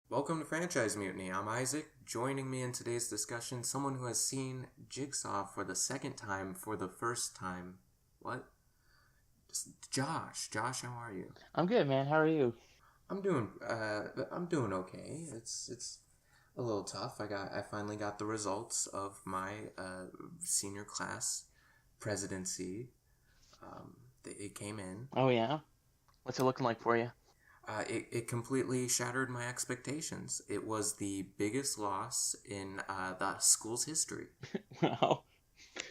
Welcome to Franchise Mutiny. I'm Isaac. Joining me in today's discussion, someone who has seen Jigsaw for the second time for the first time. What? Josh. Josh, how are you? I'm good, man. How are you? I'm doing okay. It's a little tough. I finally got the results of my senior class presidency. It came in. Oh yeah. What's it looking like for you? It completely shattered my expectations. It was the biggest loss in the school's history. Wow.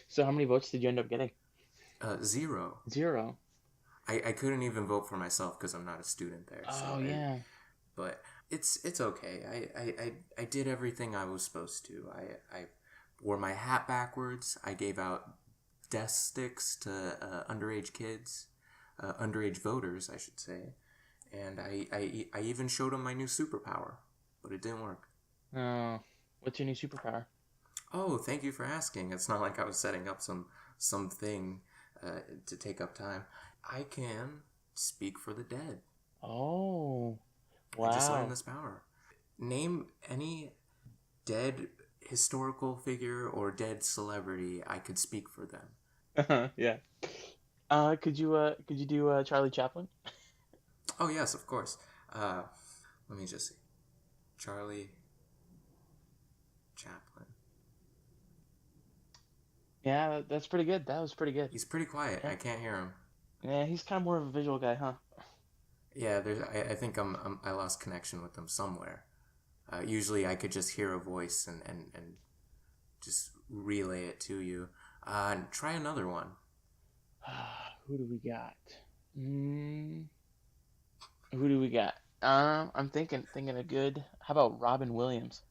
So how many votes did you end up getting? Zero. Zero. I couldn't even vote for myself because I'm not a student there. Oh yeah. But it's okay. I did everything I was supposed to. I wore my hat backwards. I gave out death sticks to underage kids, underage voters, I should say, and I even showed them my new superpower, but it didn't work. Oh, what's your new superpower? Oh, thank you for asking. It's not like I was setting up something to take up time. I can speak for the dead. Oh, I just learned wow. this power. Name any dead historical figure or dead celebrity. I could speak for them. Yeah. Could you do Charlie Chaplin? Oh yes, of course. Uh, let me just see. Charlie Chaplin. Yeah, that's pretty good. That was pretty good. He's pretty quiet. Yeah. I can't hear him. Yeah, he's kind of more of a visual guy, huh? Yeah, there's. I think I lost connection with him somewhere. Usually, I could just hear a voice and just relay it to you. Try another one. Who do we got? Mm, who do we got? I'm thinking a good. How about Robin Williams?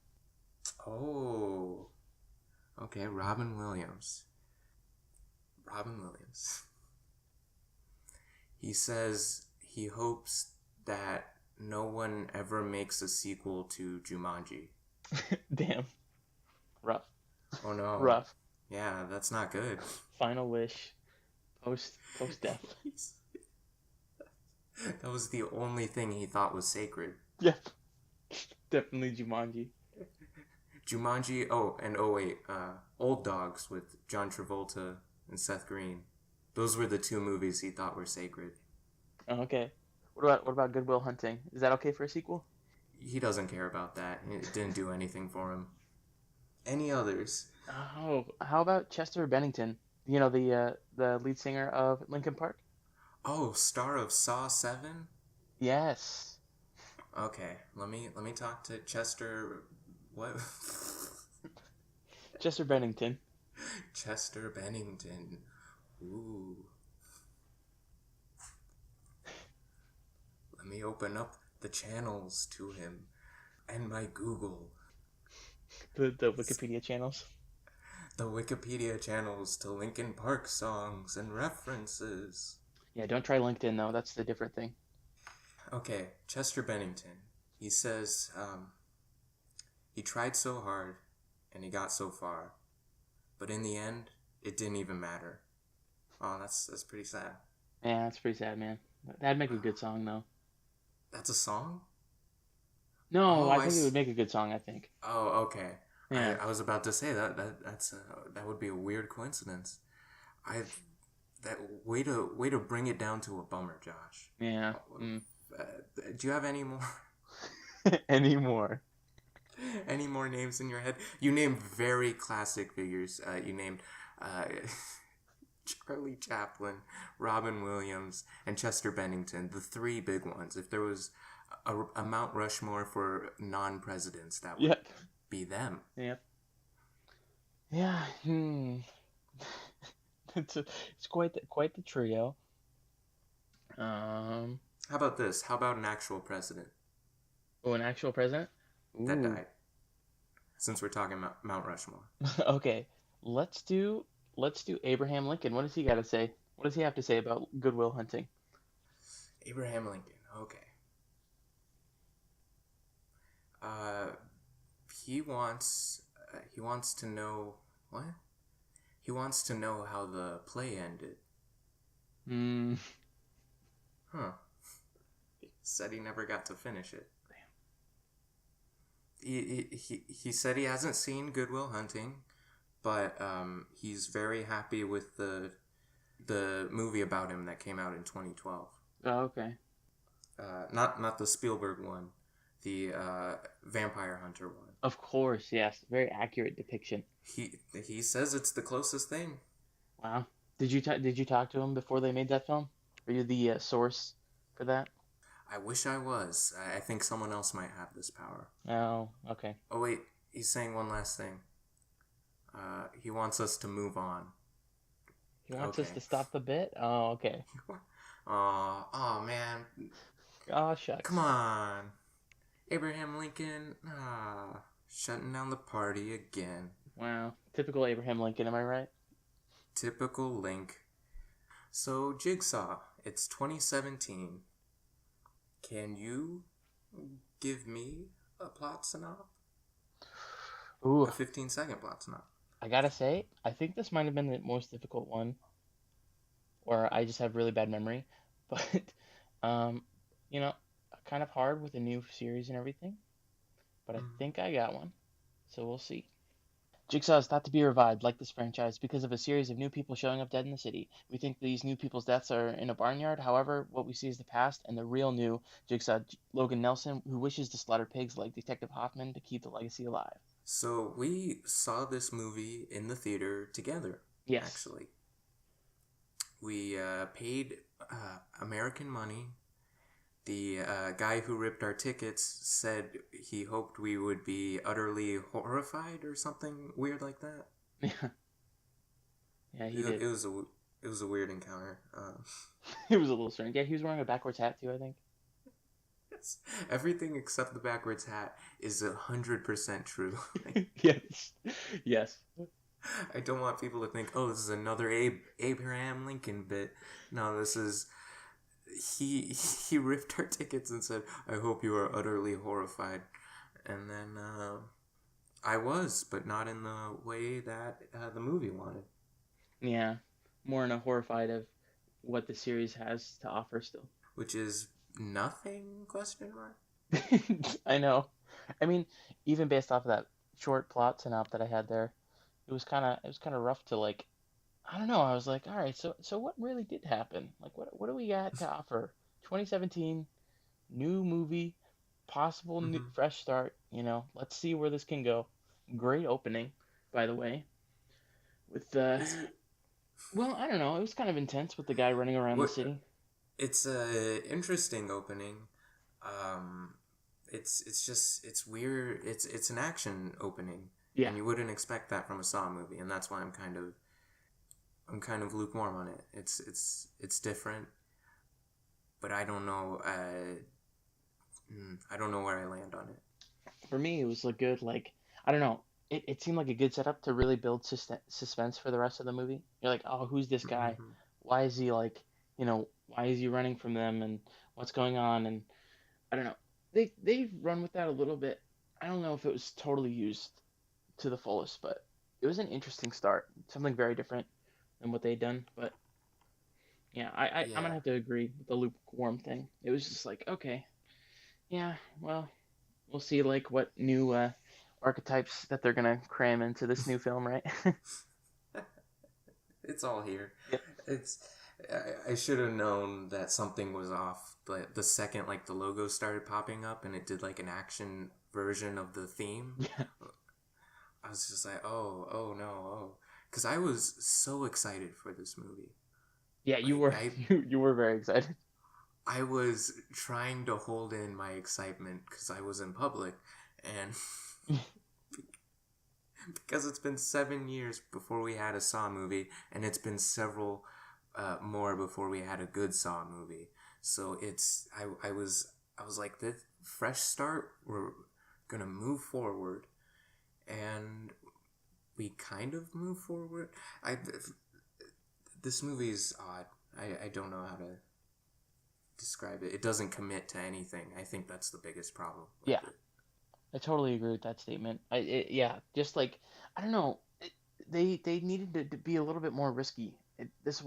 Oh, okay. Robin Williams. Robin Williams. He says he hopes that no one ever makes a sequel to Jumanji. Damn, rough, Oh no. rough. Yeah, that's not good. Final wish, post death. That was the only thing he thought was sacred. Yep, definitely Jumanji. Jumanji. Oh, and oh wait, Old Dogs with John Travolta and Seth Green. Those were the two movies he thought were sacred. Oh, okay. What about Goodwill Hunting? Is that okay for a sequel? He doesn't care about that. It didn't do anything for him. Any others? Oh, how about Chester Bennington? You know the lead singer of Linkin Park. Oh, star of Saw 7? Yes, Okay, let me talk to Chester. What? Chester Bennington. Chester Bennington. Ooh. Let me open up the channels to him and my Google. The Wikipedia channels. The Wikipedia channels to Linkin Park songs and references. Yeah, don't try LinkedIn though. That's the different thing. Okay, Chester Bennington. He says he tried so hard and he got so far, but in the end, it didn't even matter. Oh, that's pretty sad. Yeah, that's pretty sad, man. That'd make a good song though. That's a song? No, Oh, I think it would make a good song. I think. Oh, okay. I, Yeah. I was about to say that would be a weird coincidence. I that way to bring it down to a bummer, Josh. Yeah. Uh, do you have any more Anymore. any more names in your head? You named very classic figures. You named uh, Charlie Chaplin, Robin Williams, and Chester Bennington, the three big ones. If there was a Mount Rushmore for non-presidents, that would Yep. be them. Yep. Yeah. It's quite the trio. Um. How about this? How about an actual president Oh, an actual president. that Ooh. died? Since we're talking about Mount Rushmore. Okay. Let's do let's do Abraham Lincoln. What does he got to say? What does he have to say about Goodwill Hunting? Abraham Lincoln. Okay. Uh, he wants to know what? He wants to know how the play ended. Hmm. Huh. Said he never got to finish it. he said he hasn't seen Good Will Hunting, but he's very happy with the movie about him that came out in 2012. Oh, okay. Not the Spielberg one, the Vampire Hunter one. Of course, yes. Very accurate depiction. He says it's the closest thing. Wow. Did you talk to him before they made that film? Are you the source for that? I wish I was. I think someone else might have this power. Oh, okay. Oh wait, he's saying one last thing. He wants us to move on. He wants us Okay. to stop the bit? Oh, okay. Oh man, Oh, come shucks. on, Abraham Lincoln. Shutting down the party again. Wow. Typical Abraham Lincoln, am I right? Typical Link. So Jigsaw, it's 2017. Can you give me a plot synop? Ooh, A 15-second plot synop. I gotta say, I think this might have been the most difficult one, or I just have really bad memory. But, um, you know, kind of hard with a new series and everything. But I Mm. think I got one, so we'll see. Jigsaw is thought to be revived, like this franchise, because of a series of new people showing up dead in the city. We think these new people's deaths are in a barnyard. However, what we see is the past and the real new Jigsaw, Logan Nelson, who wishes to slaughter pigs like Detective Hoffman to keep the legacy alive. So we saw this movie in the theater together, Yes. actually. We paid American money. The guy who ripped our tickets said he hoped we would be utterly horrified or something weird like that. Yeah, yeah, he did. It was a weird encounter. It was a little strange. Yeah, he was wearing a backwards hat too, I think. Yes, everything except the backwards hat is 100% true. Yes. Yes. I don't want people to think, oh, this is another Abraham Lincoln bit. No, this is he ripped our tickets and said, "I hope you are utterly horrified," and then I was, but not in the way that the movie wanted, Yeah. More in a horrified of what the series has to offer still. which is nothing? Question mark. I know. I mean, even based off of that short plot synop that I had there, it was kind of rough to like. I don't know. I was like, all right, so what really did happen? Like, what do we got to offer? 2017, new movie, possible new, Mm-hmm. fresh start. Let's see where this can go. Great opening, by the way. With Is it well, I don't know. It was kind of intense with the guy running around the what? city. It's a interesting opening. Um, it's just it's weird. It's an action opening, Yeah, and you wouldn't expect that from a Saw movie, and that's why I'm kind of lukewarm on it. It's different, but I don't know. I don't know where I land on it. for me, it was a good like I don't know. It seemed like a good setup to really build suspense for the rest of the movie. You're like, oh, who's this guy? Mm-hmm. Why is he like, why is he running from them and what's going on? And I don't know. They've run with that a little bit. I don't know if it was totally used to the fullest, but it was an interesting start. Something very different than what they'd done. But yeah, I'm gonna Yeah, have to agree with the lukewarm thing. It was just like, okay, yeah, well, we'll see like what new archetypes that they're gonna cram into this new film, right? it's all here. Yep. It's I should have known that something was off. But the second like the logo started popping up and it did like an action version of the theme, Yeah. I was just like, oh no, oh, because I was so excited for this movie. Yeah, you Like were you were very excited. I was trying to hold in my excitement because I was in public, and because it's been 7 years before we had a Saw movie, and it's been several more before we had a good Saw movie. So I was like, this fresh start. We're gonna move forward, and we kind of move forward. I This movie is odd. I don't know how to describe it. It doesn't commit to anything. I think that's the biggest problem Yeah, with it. I totally agree with that statement. Yeah, just like I don't know, they needed to be a little bit more risky. This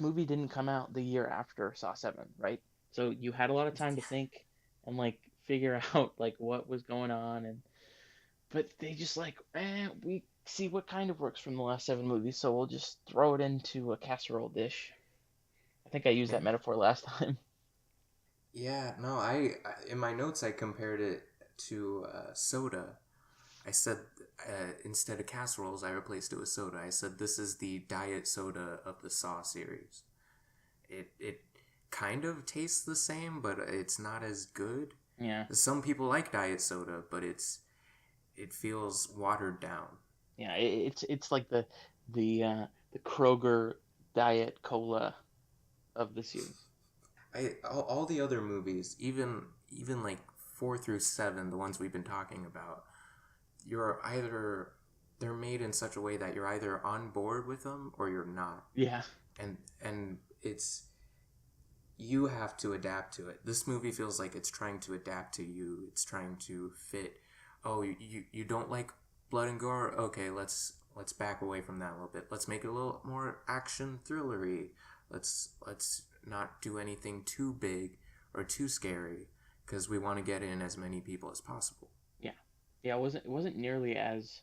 movie didn't come out the year after Saw 7, right? So you had a lot of time to think and like figure out like what was going on, and but they just like, we see what kind of works from the last seven movies, so we'll just throw it into a casserole dish. I think I used that Yeah. metaphor last time. Yeah, no, in my notes I compared it to soda. I said instead of casseroles, I replaced it with soda. I said this is the diet soda of the Saw series. It kind of tastes the same, but it's not as good. Yeah, Some people like diet soda, but it feels watered down. yeah, it's like the Kroger Diet Cola of the series. All the other movies, even like 4 through 7, the ones we've been talking about, you're either they're made in such a way that you're either on board with them or you're not, Yeah, and it's you have to adapt to it. This movie feels like it's trying to adapt to you. It's trying to fit. Oh, you don't like blood and gore? Okay, let's back away from that a little bit. Let's make it a little more action thrillery. Let's not do anything too big or too scary because we want to get in as many people as possible. yeah, yeah. It wasn't nearly as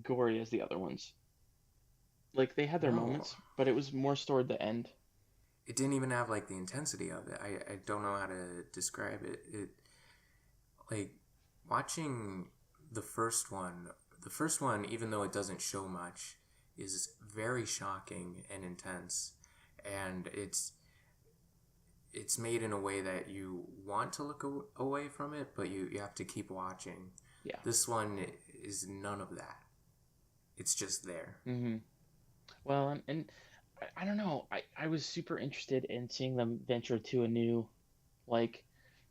gory as the other ones. Like they had their No, moments, but it was more toward the end. it didn't even have like the intensity of it. I don't know how to describe it. It like watching the first one. The first one, even though it doesn't show much, is very shocking and intense, and it's made in a way that you want to look away from it, but you have to keep watching. Yeah. This one is none of that. It's just there. Hmm. Well, and I don't know. I was super interested in seeing them venture to a new, like,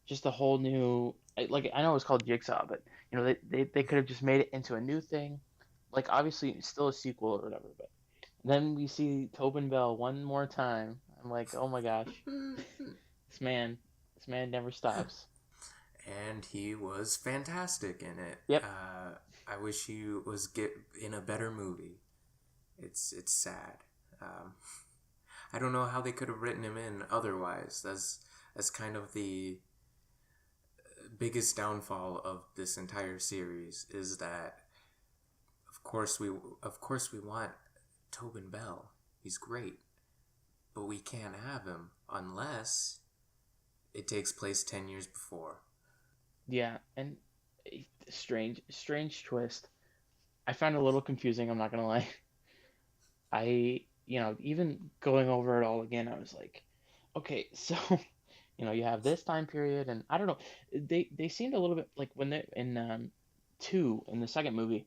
just a whole new. Like I know it was called Jigsaw, but they could have just made it into a new thing. Like obviously still a sequel or whatever, but then we see Tobin Bell one more time. I'm like, oh my gosh, this man, this man never stops. And he was fantastic in it. Yep. I wish he was get in a better movie. It's sad. Um, I don't know how they could have written him in otherwise. That's kind of the biggest downfall of this entire series is that of course we want Tobin Bell. He's great, but we can't have him unless it takes place 10 years before. Yeah, and strange twist. I found it a little confusing. I'm not gonna lie. Even going over it all again, I was like, okay, so you have this time period, and I don't know. They seemed a little bit like when they in two in the second movie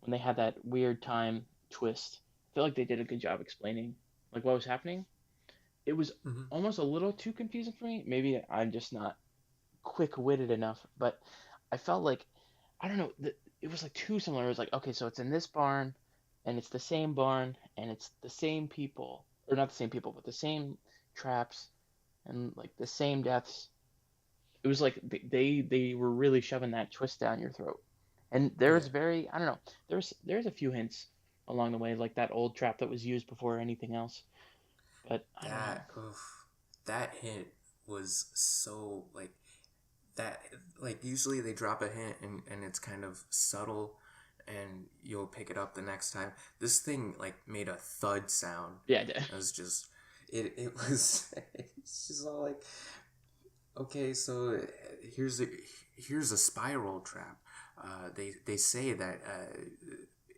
when they had that weird time twist. I feel like they did a good job explaining like what was happening. It was Mm-hmm. almost a little too confusing for me. Maybe I'm just not quick-witted enough, but I felt like I don't know. It was like too similar. It was like, okay, so it's in this barn, and it's the same barn, and it's the same people, or not the same people, but the same traps, and like the same deaths. It was like they were really shoving that twist down your throat. And Yeah, there's very I don't know. There's a few hints along the way, like that old trap that was used before anything else. But I don't know. that oof, that hint was so like that. Like usually they drop a hint and it's kind of subtle, and you'll pick it up the next time. This thing like made a thud sound. Yeah, It was just it was it's just all like okay, so here's a here's a spiral trap. They say that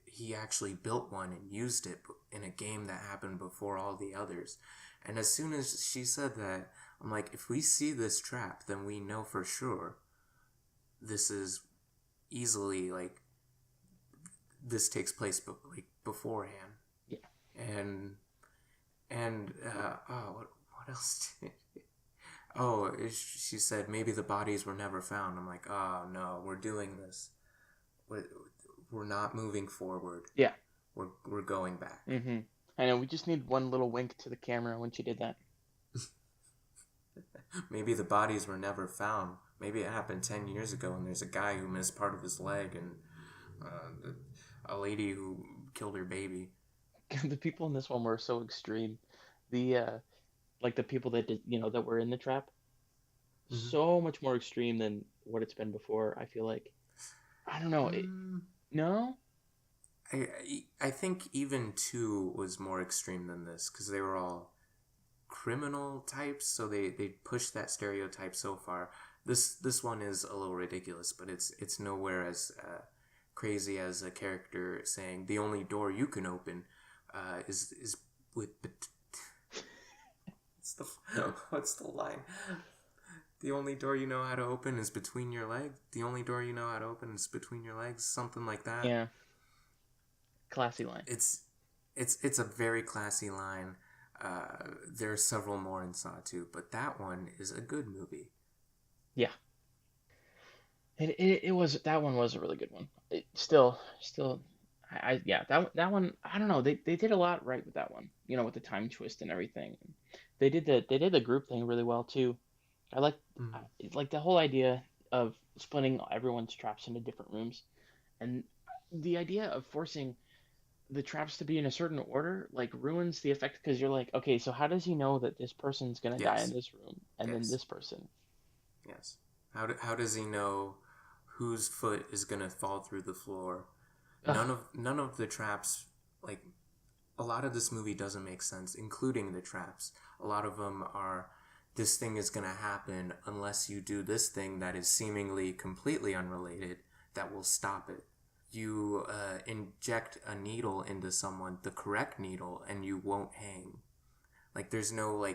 he actually built one and used it in a game that happened before all the others. And as soon as she said that, I'm like, if we see this trap, then we know for sure this is easily like this takes place like beforehand. yeah. And what else did oh, she said maybe the bodies were never found. I'm like, oh no, we're doing this. We're, we're not moving forward. Yeah. We're going back. Mm-hmm. I know. We just need one little wink to the camera when she did that. Maybe the bodies were never found. Maybe it happened 10 years ago and there's a guy who missed part of his leg and a lady who killed her baby. The people in this one were so extreme. The like the people that did, that were in the trap, Mm-hmm. so much more extreme than what it's been before. I feel like I don't know. Um, No, I think even 2 was more extreme than this because they were all criminal types, so they pushed that stereotype so far. This one is a little ridiculous, but it's nowhere as crazy as a character saying the only door you can open is with what's the what's the line? The only door you know how to open is between your legs. The only door you know how to open is between your legs. Something like that. yeah, classy line. It's a very classy line. There are several more in Saw 2, but that one is a good movie. Yeah, it was that one was a really good one. Still, yeah, that one. I don't know. They did a lot right with that one. You know, with the time twist and everything. They did the group thing really well too. I like Mm. like the whole idea of splitting everyone's traps into different rooms, and the idea of forcing the traps to be in a certain order like ruins the effect because you're like, okay, so how does he know that this person's gonna die in Yes, this room and then yes, this person? yes. How does he know whose foot is gonna fall through the floor? Ugh, None of the traps, like, a lot of this movie doesn't make sense, including the traps. A lot of them are, this thing is gonna happen unless you do this thing that is seemingly completely unrelated that will stop it. You inject a needle into someone, the correct needle, and you won't hang. Like there's no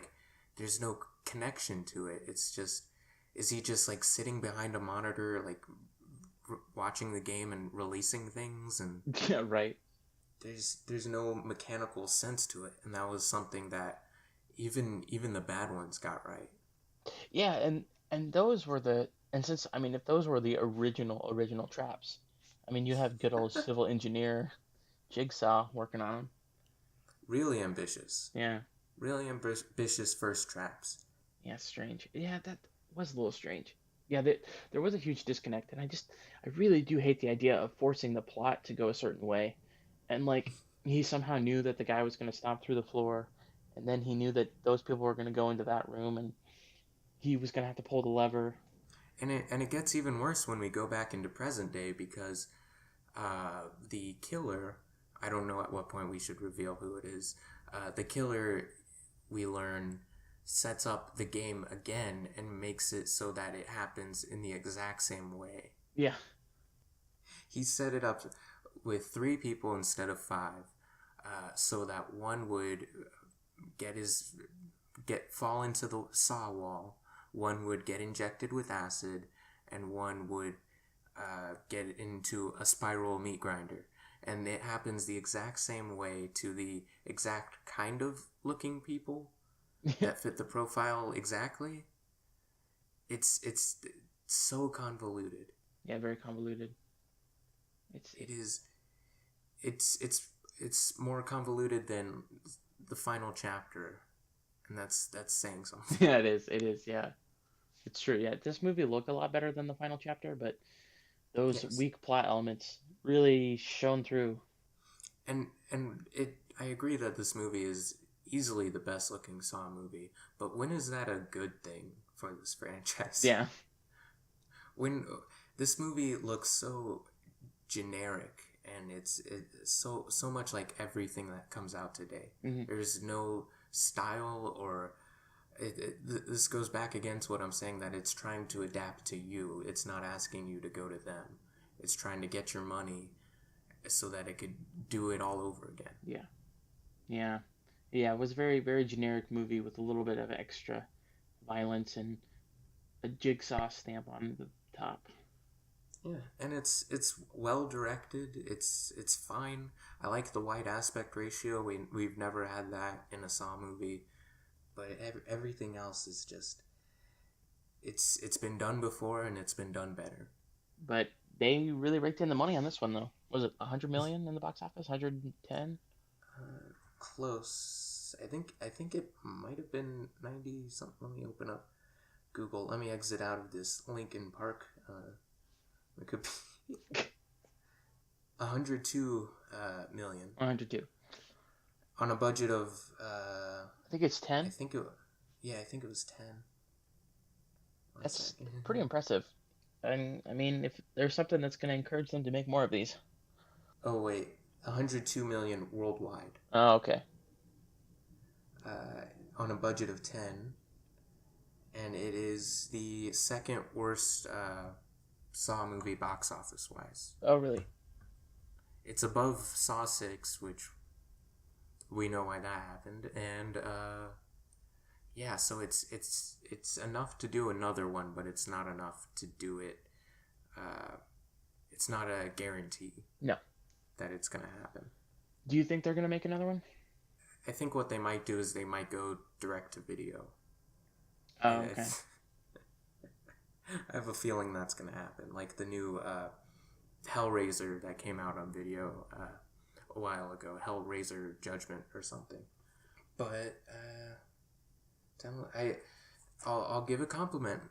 connection to it. It's just, is he just like sitting behind a monitor, like watching the game and releasing things, and yeah, right. there's no mechanical sense to it, and that was something that even the bad ones got right. Yeah, and those were the and since I mean if those were the original traps, I mean you have good old civil engineer Jigsaw working on them. Really ambitious, Yeah, really ambitious first traps. yeah, strange. Yeah, that was a little strange. Yeah, there was a huge disconnect, and I really do hate the idea of forcing the plot to go a certain way, and like he somehow knew that the guy was going to stomp through the floor, and then he knew that those people were going to go into that room, and he was going to have to pull the lever. And it gets even worse when we go back into present day because the killer, I don't know at what point we should reveal who it is. The killer, we learn, sets up the game again and makes it so that it happens in the exact same way. Yeah, He set it up with 3 people instead of 5, so that one would get his get fall into the saw wall, one would get injected with acid, and one would get into a spiral meat grinder. And it happens the exact same way to the exact kind of looking people that fit the profile exactly. It's so convoluted. yeah, very convoluted. It's It is it's more convoluted than the final chapter, and that's saying something. yeah, it is. It is. Yeah, it's true. Yeah, this movie looked a lot better than the final chapter, but those Yes. weak plot elements really shone through. And it I agree that this movie is easily the best looking Saw movie, but when is that a good thing for this franchise? Yeah. When this movie looks so generic, and it's so much like everything that comes out today. Hmm. There's no style, or this goes back again to what I'm saying, that it's trying to adapt to you. It's not asking you to go to them. It's trying to get your money so that it could do it all over again. Yeah. Yeah. Yeah. It was a very generic movie with a little bit of extra violence and a jigsaw stamp on the top. Yeah, and it's well directed. It's fine. I like the wide aspect ratio. We've never had that in a Saw movie, but everything else is just, it's been done before, and it's been done better. But they really raked in the money on this one, though. Was it 100 million in the box office? 110? Close. I think it might have been 90 something. Let me open up Google. Let me exit out of this Lincoln Park. It could be 102 million 102. on a budget of I think it's I 10. think it yeah, I think it was 10. One That's second. pretty impressive. And I mean, if there's something that's going to encourage them to make more of these. Oh wait, 102 million worldwide, Oh, okay. uh, on a budget of 10, and it is the second worst Saw movie box office wise. Oh, really? It's above Saw 6, which we know why that happened, and yeah, so it's enough to do another one, but it's not enough to do it. Uh, it's not a guarantee No. that it's gonna happen. Do you think they're going to make another one? I think what they might do is they might go direct to video. I, Oh, I, okay. I have a feeling that's gonna happen, like the new Hellraiser that came out on video a while ago, Hellraiser Judgment or something. But I'll give a compliment.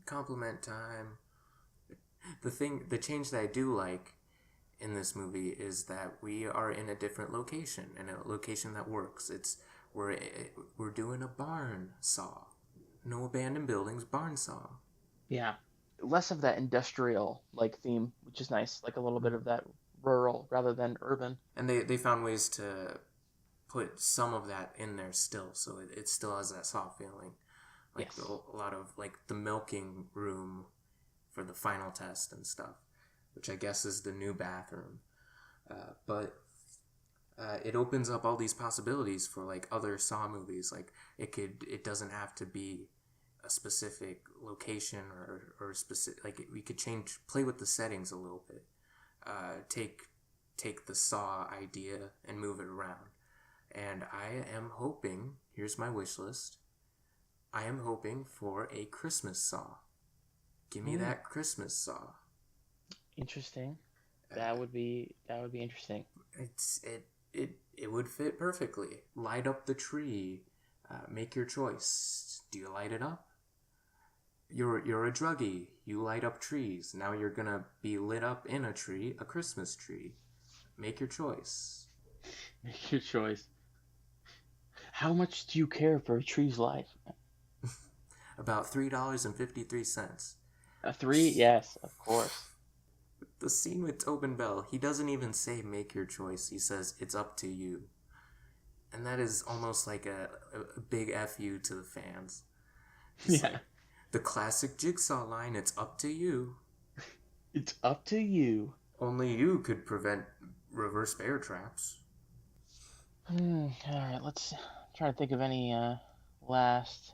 Compliment time. The change that I do like in this movie is that we are in a different location, and a location that works. We're doing a barn saw, no abandoned buildings, barn saw. Yeah. Less of that industrial like theme, which is nice. Like a little bit of that rural rather than urban. And they found ways to put some of that in there still, so it still has that soft feeling. Like Yes. a lot of like the milking room for the final test and stuff, which I guess is the new bathroom. But it opens up all these possibilities for like other Saw movies. Like it doesn't have to be a specific location or specific, like we could play with the settings a little bit. Take the Saw idea and move it around. And I am hoping, here's my wish list. I am hoping for a Christmas Saw. Give me that Christmas Saw. Interesting. Uh, That would be interesting. it would fit perfectly. Light up the tree. Make your choice. Do you light it up? You're a druggie. You light up trees. Now you're gonna be lit up in a tree, a Christmas tree. Make your choice. Make your choice. How much do you care for a tree's life? About $3.53. A three? Yes, of course. The scene with Tobin Bell, he doesn't even say make your choice. He says it's up to you. And that is almost like a big FU to the fans. It's Yeah. like the classic Jigsaw line, it's up to you. It's up to you. Only you could prevent reverse bear traps. All right, let's try to think of any last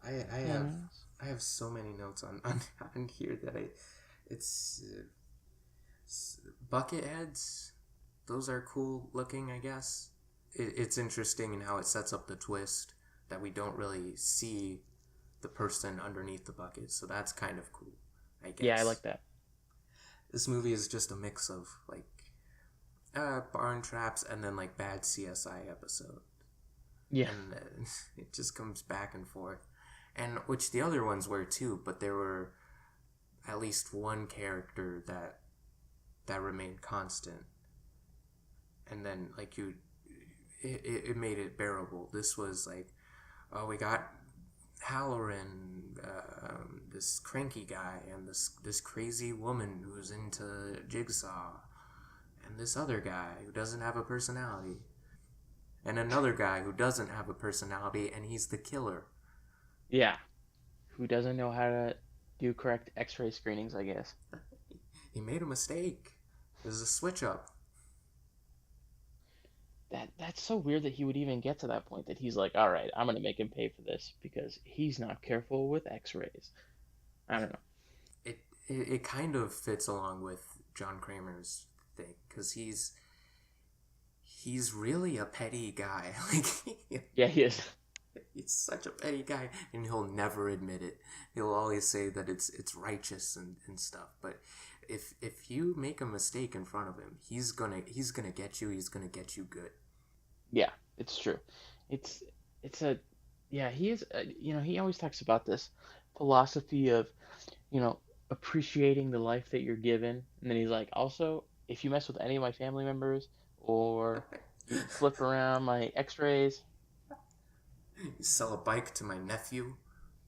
I have things. I have so many notes on here that it's bucket heads. Those are cool looking, I guess. It's interesting in how it sets up the twist that we don't really see the person underneath the bucket, so that's kind of cool, I guess. Yeah, I like that. This movie is just a mix of like barn traps and then like bad CSI episode, Yeah. and it just comes back and forth, and which the other ones were too, but there were at least one character that remained constant, and then like it made it bearable. This was like, oh, we got Halloran, this cranky guy, and this crazy woman who's into Jigsaw, and this other guy who doesn't have a personality, and another guy who doesn't have a personality, and he's the killer. Yeah. Who doesn't know how to do correct X-ray screenings? I guess. He made a mistake. There's a switch up. That's so weird that he would even get to that point. That he's like, all right, I'm gonna make him pay for this because he's not careful with X-rays. I don't know. It kind of fits along with John Kramer's thing, because he's really a petty guy. Like Yeah, he is. he's such a petty guy, and he'll never admit it. He'll always say that it's righteous and stuff. But if you make a mistake in front of him, he's gonna get you. He's gonna get you good. Yeah, it's true. It's a yeah. He is. He always talks about this philosophy of you know appreciating the life that you're given, and then he's like, also, if you mess with any of my family members or you flip around my X-rays, You sell a bike to my nephew.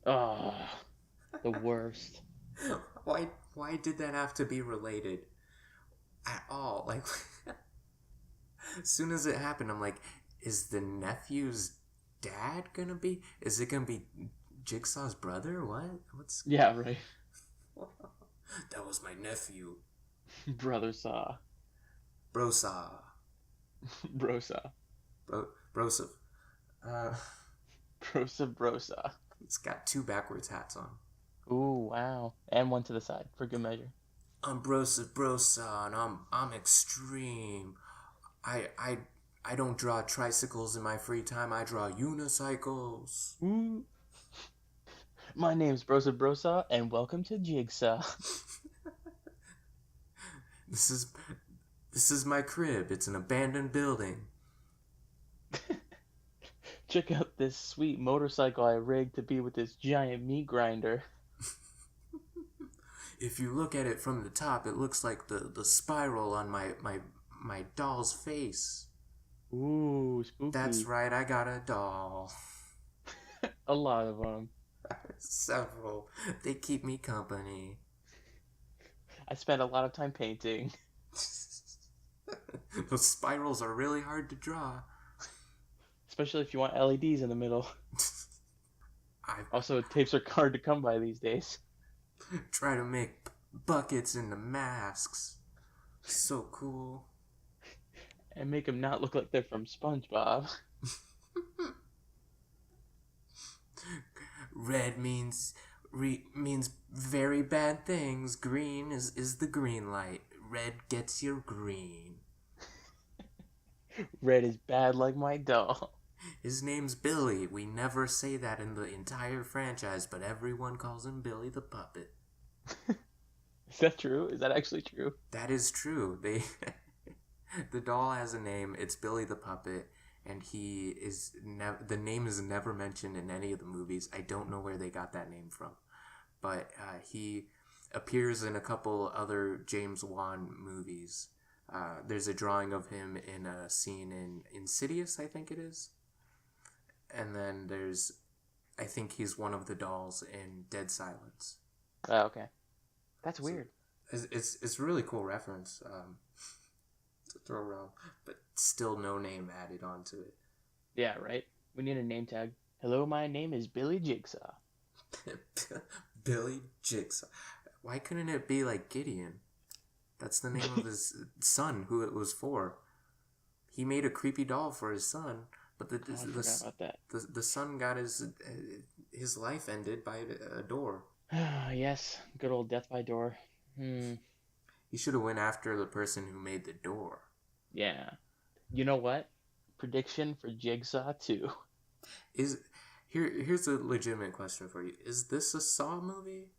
oh, The worst. Why did that have to be related at all? Like, as soon as it happened, I'm like, is the nephew's dad gonna be? Is it gonna be Jigsaw's brother? What? What's? Yeah, right. That was my nephew, Brother Saw. brosaw, Brosaw. brosef. Uh, Brosaw. it's got two backwards hats on. Ooh, wow. And one to the side for good measure. I'm brosef brosaw, and I'm extreme. I I don't draw tricycles in my free time. I draw unicycles. Ooh. My name's Brosaw, and welcome to Jigsaw. This is this is my crib. It's an abandoned building. Check out this sweet motorcycle I rigged to be with this giant meat grinder. If you look at it from the top, it looks like the spiral on my doll's face. Ooh, spooky. That's right, I got a doll. A lot of them. Several. They keep me company. I spent a lot of time painting. Those spirals are really hard to draw. Especially if you want LEDs in the middle. I Also, tapes are hard to come by these days. try to make buckets into masks. So cool. And make them not look like they're from SpongeBob. Red means very bad things. Green is the green light. Red gets your green. Red is bad like my doll. His name's Billy. We never say that in the entire franchise, but everyone calls him Billy the Puppet. Is that true? Is that actually true? That is true. The doll has a name. It's Billy the Puppet, and the name is never mentioned in any of the movies. I don't know where they got that name from, but he appears in a couple other James Wan movies. There's a drawing of him in a scene in Insidious, I think it is. And then I think he's one of the dolls in Dead Silence. Oh, okay. That's weird. It's a really cool reference to throw around, but still no name added onto it. Yeah, right? We need a name tag. Hello, my name is Billy Jigsaw. Billy Jigsaw. Why couldn't it be like Gideon? That's the name of his son, who it was for. He made a creepy doll for his son, but I forgot about that. the son got his life ended by a door. Yes, good old death by door. He should have went after the person who made the door. Yeah. You know what? Prediction for Jigsaw 2. Here's a legitimate question for you. Is this a Saw movie?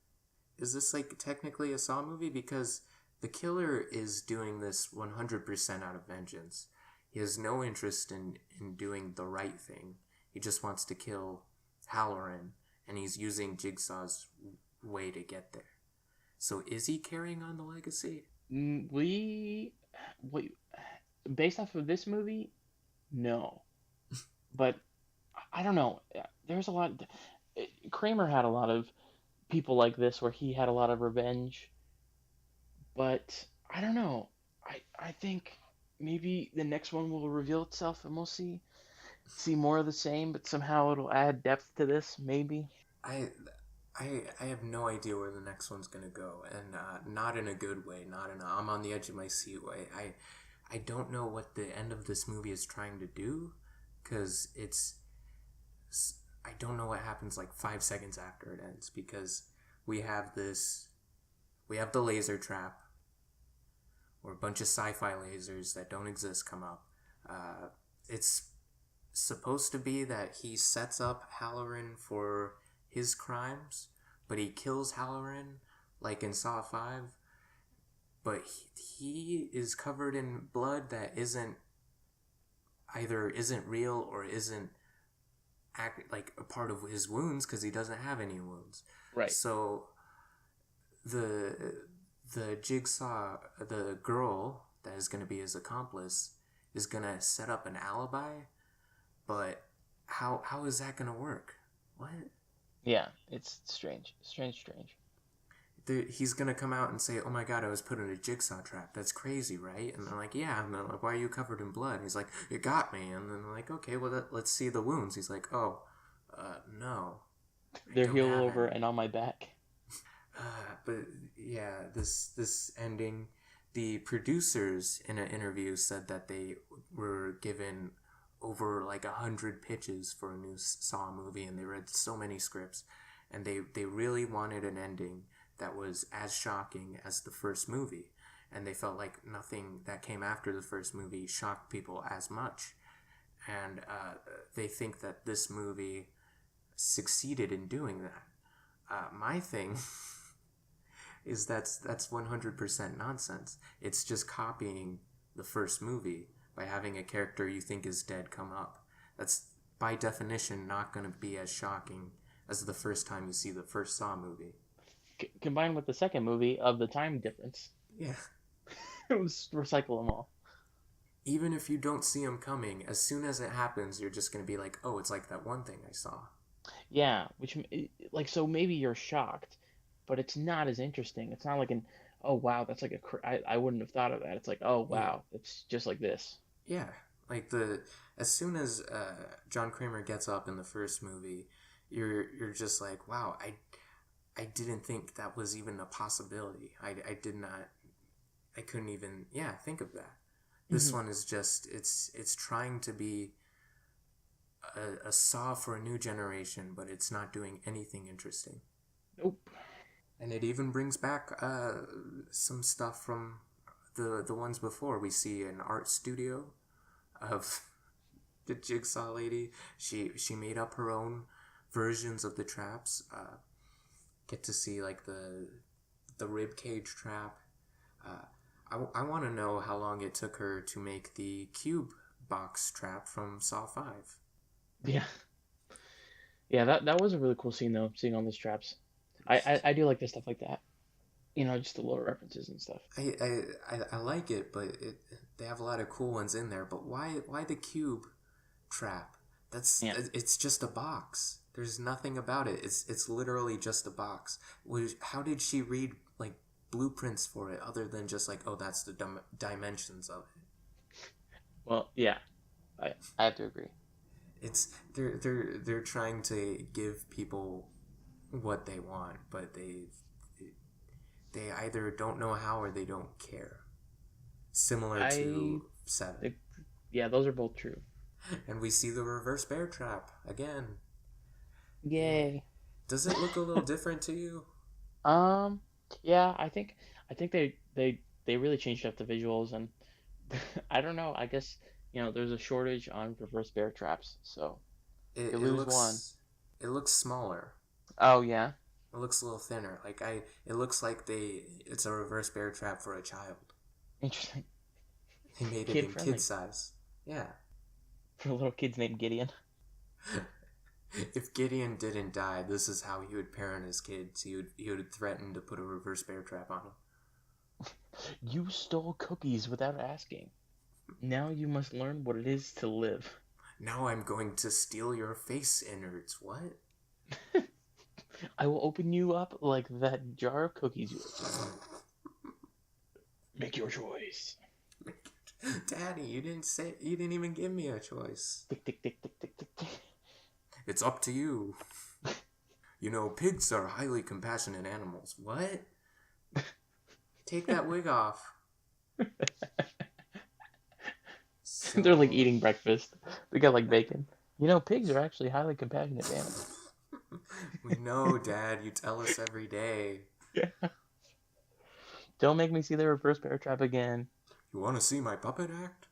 Is this like technically a Saw movie? Because the killer is doing this 100% out of vengeance. He has no interest in doing the right thing. He just wants to kill Halloran, and he's using Jigsaw's way to get there. So is he carrying on the legacy? Based off of this movie, no. But I don't know. There's a lot. Kramer had a lot of people like this where he had a lot of revenge. But I don't know. I think maybe the next one will reveal itself and we'll see more of the same, but somehow it'll add depth to this, maybe. I have no idea where the next one's gonna go, and not in a good way. Not in a I'm on the edge of my seat way. I don't know what the end of this movie is trying to do, because I don't know what happens like 5 seconds after it ends, because we have the laser trap, where a bunch of sci-fi lasers that don't exist come up. It's supposed to be that he sets up Halloran for his crimes, but he kills Halloran like in Saw 5, but he is covered in blood that isn't real or isn't like a part of his wounds, because he doesn't have any wounds. Right. So the Jigsaw, the girl that is going to be his accomplice, is going to set up an alibi, but how is that going to work? What? Yeah, it's strange. He's gonna come out and say, "Oh my god, I was put in a jigsaw trap. That's crazy, right?" And they're like, "Yeah." And they're like, "Why are you covered in blood?" And he's like, "It got me." And then they're like, "Okay, well, let's see the wounds." He's like, "Oh, no, I They're don't healed have over any." and on my back. But yeah, this ending, the producers in an interview said that they were given over like 100 pitches for a new Saw movie, and they read so many scripts, and they really wanted an ending that was as shocking as the first movie, and they felt like nothing that came after the first movie shocked people as much, and they think that this movie succeeded in doing that. My thing is that's 100% nonsense. It's just copying the first movie by having a character you think is dead come up. That's by definition not going to be as shocking as the first time you see the first Saw movie. Combined with the second movie of the time difference, Yeah. it was recycle them all. Even if you don't see him coming, as soon as it happens, you're just going to be like, oh, it's like that one thing I saw. Yeah, which like so maybe you're shocked, but it's not as interesting. It's not like an oh wow that's like I wouldn't have thought of that. It's like oh Yeah. wow it's just like this. Yeah. Like as soon as John Kramer gets up in the first movie, you're just like, wow, I didn't think that was even a possibility. I did not. I couldn't even. Yeah, think of that. This Hmm. one is just. It's trying to be a Saw for a new generation, but it's not doing anything interesting. Nope. And it even brings back some stuff from the ones before. We see an art studio of the Jigsaw lady. She made up her own versions of the traps. Get to see like the rib cage trap. Uh, I want to know how long it took her to make the cube box trap from Saw 5. Yeah. Yeah, that was a really cool scene though, seeing all those traps. I do like the stuff like that. You know, just the little references and stuff. I like it, but they have a lot of cool ones in there. But why the cube trap? Yeah. It's just a box. There's nothing about it. It's literally just a box. How did she read like blueprints for it other than just like, oh, that's the dimensions of it? Well, yeah, I have to agree. It's they're trying to give people what they want, but they either don't know how or they don't care. Similar I to Seven. think yeah, those are both true. And we see the reverse bear trap again. Yeah. Yay. Does it look a little different to you? Um, yeah, I think they really changed up the visuals and I don't know. I guess there's a shortage on reverse bear traps, so It, you it lose one. looks it looks smaller. Oh yeah, It looks a little thinner. It looks like it's a reverse bear trap for a child. interesting. They made it Kid in kid friendly size. Yeah. for little kids named Gideon. If Gideon didn't die, this is how he would parent his kids. He would threaten to put a reverse bear trap on You stole cookies without asking. Now you must learn what it is to live. him. Now I'm going to steal your face innards. What? I will open you up like that jar of cookies you opened. Make your choice. Daddy, you didn't even give me a choice. Tick tick tick tick tick tick tick. It's up to you. You know, pigs are highly compassionate animals. What? Take that wig off. They're like So, eating breakfast. They got like bacon. You know, pigs are actually highly compassionate animals. we know, Dad. You tell us every day. Yeah. Don't make me see the reverse bear trap again. You want to see my puppet act?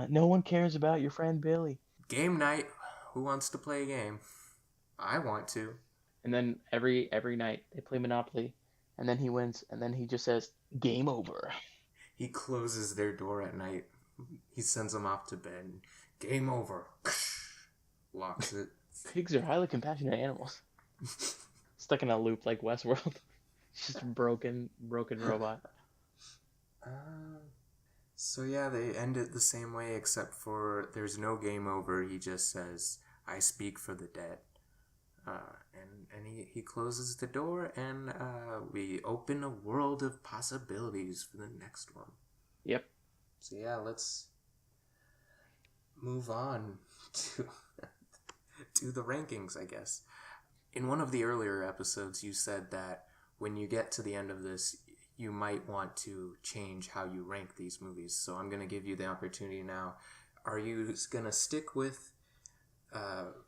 No one cares about your friend Billy. Game night. Who wants to play a game? I want to. And then every night they play Monopoly, and then he wins, and then he just says, "Game over." He closes their door at night. He sends them off to bed. Game over. Locks it. Pigs are highly compassionate animals. Stuck in a loop like Westworld. Just broken robot. Uh, so yeah, they end it the same way, except for there's no game over. He just says, "I speak for the dead." And he closes the door, and we open a world of possibilities for the next one. Yep. So yeah, let's move on to to the rankings, I guess. In one of the earlier episodes, you said that when you get to the end of this, you might want to change how you rank these movies. So I'm going to give you the opportunity now. Are you going to stick with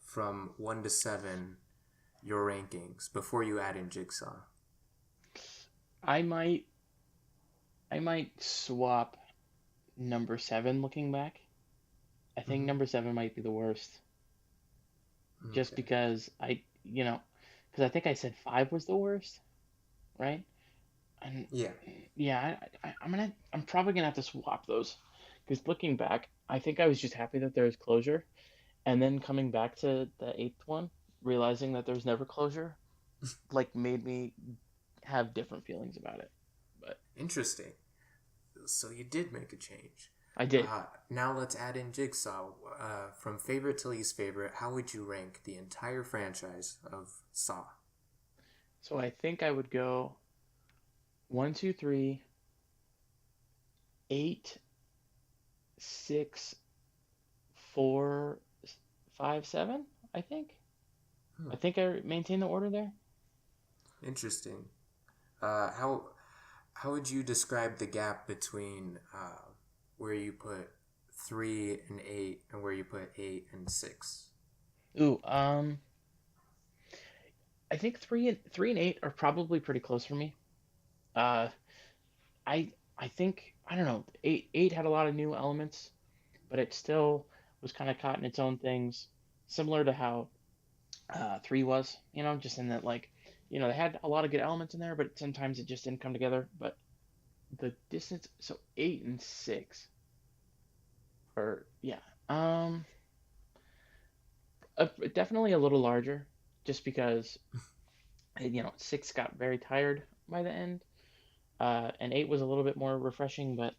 from 1 to 7 your rankings before you add in Jigsaw? I might swap number 7 looking back. I think Mm-hmm. number 7 might be the worst. Just Okay. because because I think I said 5 was the worst, right? And Yeah. yeah, I'm probably gonna have to swap those. Because looking back, I think I was just happy that there was closure, and then coming back to the 8th one, realizing that there's never closure, like made me have different feelings about it. But Interesting. So you did make a change. I did. Now let's add in Jigsaw. From favorite to least favorite, how would you rank the entire franchise of Saw? So I think I would go 1, 2, 3, 8, 6, 4, 5, 7. I think. Hmm. I think I maintain the order there. Interesting. How would you describe the gap between where you put 3 and 8 and where you put 8 and 6? Ooh, I think 3 and 8 are probably pretty close for me. Uh, I think I don't know. Eight had a lot of new elements, but it still was kind of caught in its own things, similar to how 3 was. Just in that they had a lot of good elements in there, but sometimes it just didn't come together. But the distance, so 8 and 6 are yeah, um, definitely a little larger, just because 6 got very tired by the end. And 8 was a little bit more refreshing, but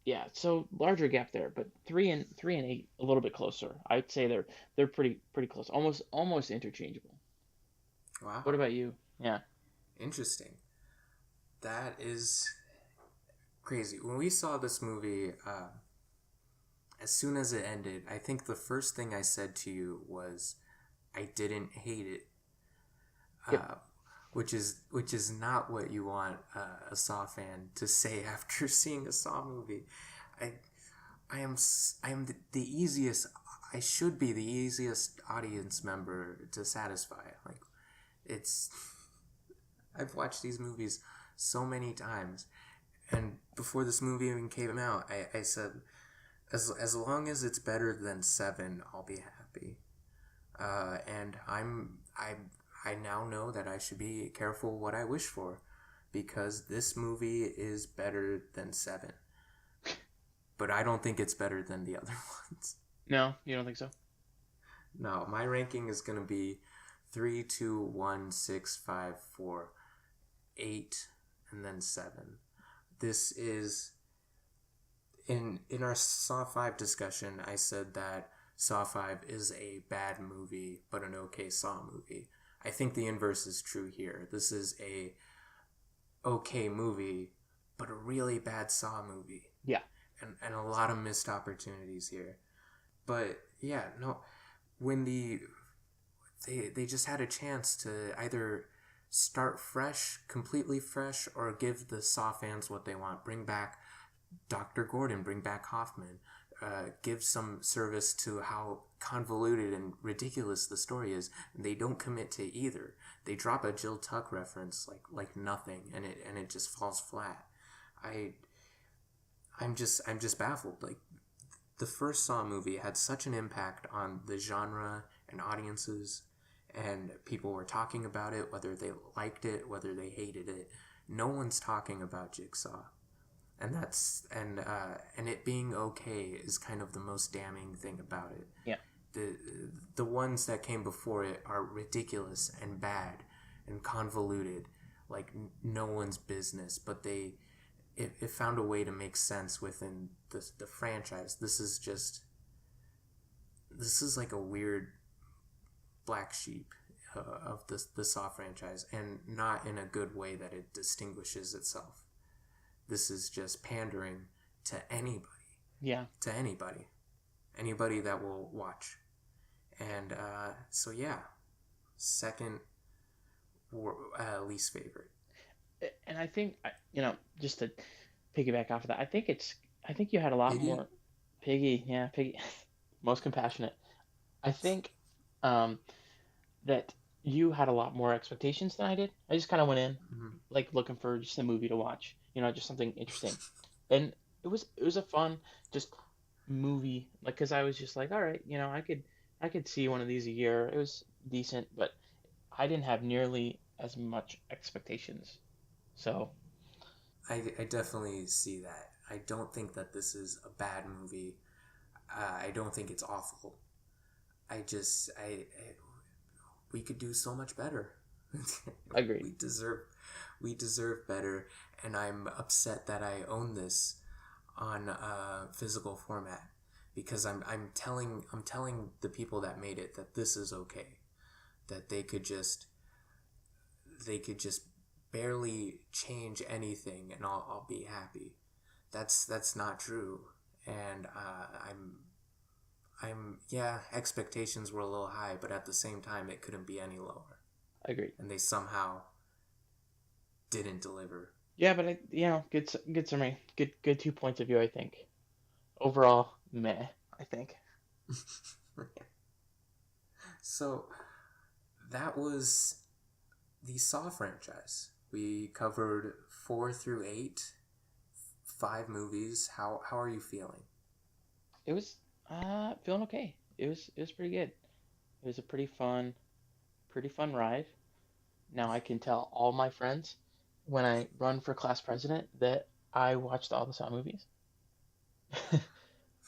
yeah, so larger gap there. But 3 and 8 a little bit closer. I'd say they're pretty close, almost interchangeable. What Wow, about you? Yeah. interesting. That is crazy. When we saw this movie, as soon as it ended, I think the first thing I said to you was, "I didn't hate it," Yep. uh, which is not what you want a Saw fan to say after seeing a Saw movie. I I am the easiest. I should be the easiest audience member to satisfy. Like it's. I've watched these movies so many times, and before this movie even came out, I said, as long as it's better than 7, I'll be happy. And I now know that I should be careful what I wish for, because this movie is better than 7, but I don't think it's better than the other ones. No, you don't think so? No, my ranking is gonna be 3, 2, 1, 6, 5, 4, 8, and then 7. This is in our Saw 5 discussion. I said that Saw 5 is a bad movie, but an okay Saw movie. I think the inverse is true here. This is a okay movie, but a really bad Saw movie, Yeah. and a lot of missed opportunities here. But yeah, no, when they just had a chance to either start fresh, completely fresh, or give the Saw fans what they want. Bring back Dr. Gordon, bring back Hoffman, give some service to how convoluted and ridiculous the story is. And they don't commit to either. They drop a Jill Tuck reference like nothing, and it just falls flat. I I'm just baffled. Like the first Saw movie had such an impact on the genre and audiences, and people were talking about it, whether they liked it, whether they hated it. No one's talking about Jigsaw, and and it being okay is kind of the most damning thing about it. Yeah. the the ones that came before it are ridiculous and bad and convoluted, like no one's business, but it found a way to make sense within the franchise. This is like a weird black sheep of the Saw franchise, and not in a good way that it distinguishes itself. This is just pandering to anybody. Yeah. To anybody that will watch. And so yeah, second least favorite. And I think, just to piggyback off of that, I think you had a lot Piggy? more Piggy, most compassionate. I think um, that you had a lot more expectations than I did. I just kind of went in Mm-hmm. like looking for just a movie to watch, just something interesting, and it was a fun just movie, like because I was just like, all right, I could see one of these a year. It was decent, but I didn't have nearly as much expectations. So I definitely see that. I don't think that this is a bad movie. I don't think it's awful. I we could do so much better. agreed. we deserve we deserve better, and I'm upset that I own this on physical format, because I'm telling the people that made it that this is okay, that they could just barely change anything and I'll be happy. That's not true. And yeah, expectations were a little high, but at the same time it couldn't be any lower, Agreed. and they somehow didn't deliver. Yeah, but good summary. Good 2 points of view. I think overall, meh. I think. So that was the Saw franchise. We covered 4 through 8, 5 movies. How are you feeling? It was feeling okay. It was pretty good. It was a pretty fun ride. Now I can tell all my friends when I run for class president that I watched all the Saw movies.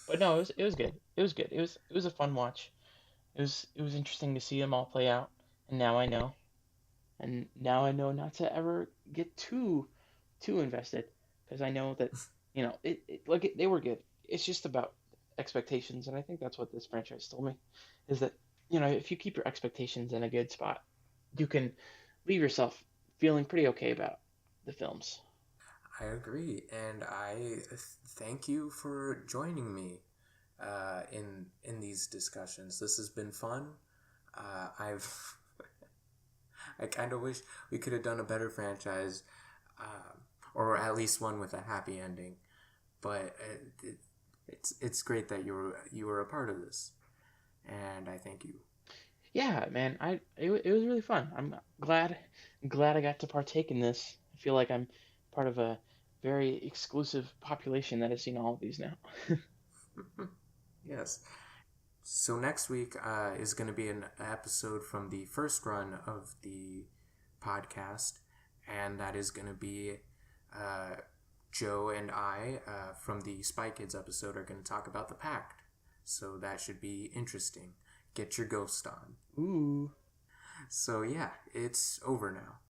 But no, it was good. It was good. It was a fun watch. It was interesting to see them all play out. And now I know not to ever get too invested, because I know that they were good. It's just about expectations, and I think that's what this franchise told me, is that if you keep your expectations in a good spot, you can leave yourself feeling pretty okay about the films. I agree, and I thank you for joining me in these discussions. This has been fun. I've I kind of wish we could have done a better franchise, uh, or at least one with a happy ending. But it's great that you were a part of this, and I thank you. Yeah, man, it was really fun. I'm glad I got to partake in this. I feel like I'm part of a very exclusive population that has seen all of these now. Yes. So next week is going to be an episode from the first run of the podcast, and that is going to be uh, Joe and I from the Spy Kids episode are going to talk about the Pact. So that should be interesting. Get your ghost on. Ooh. So yeah, it's over now.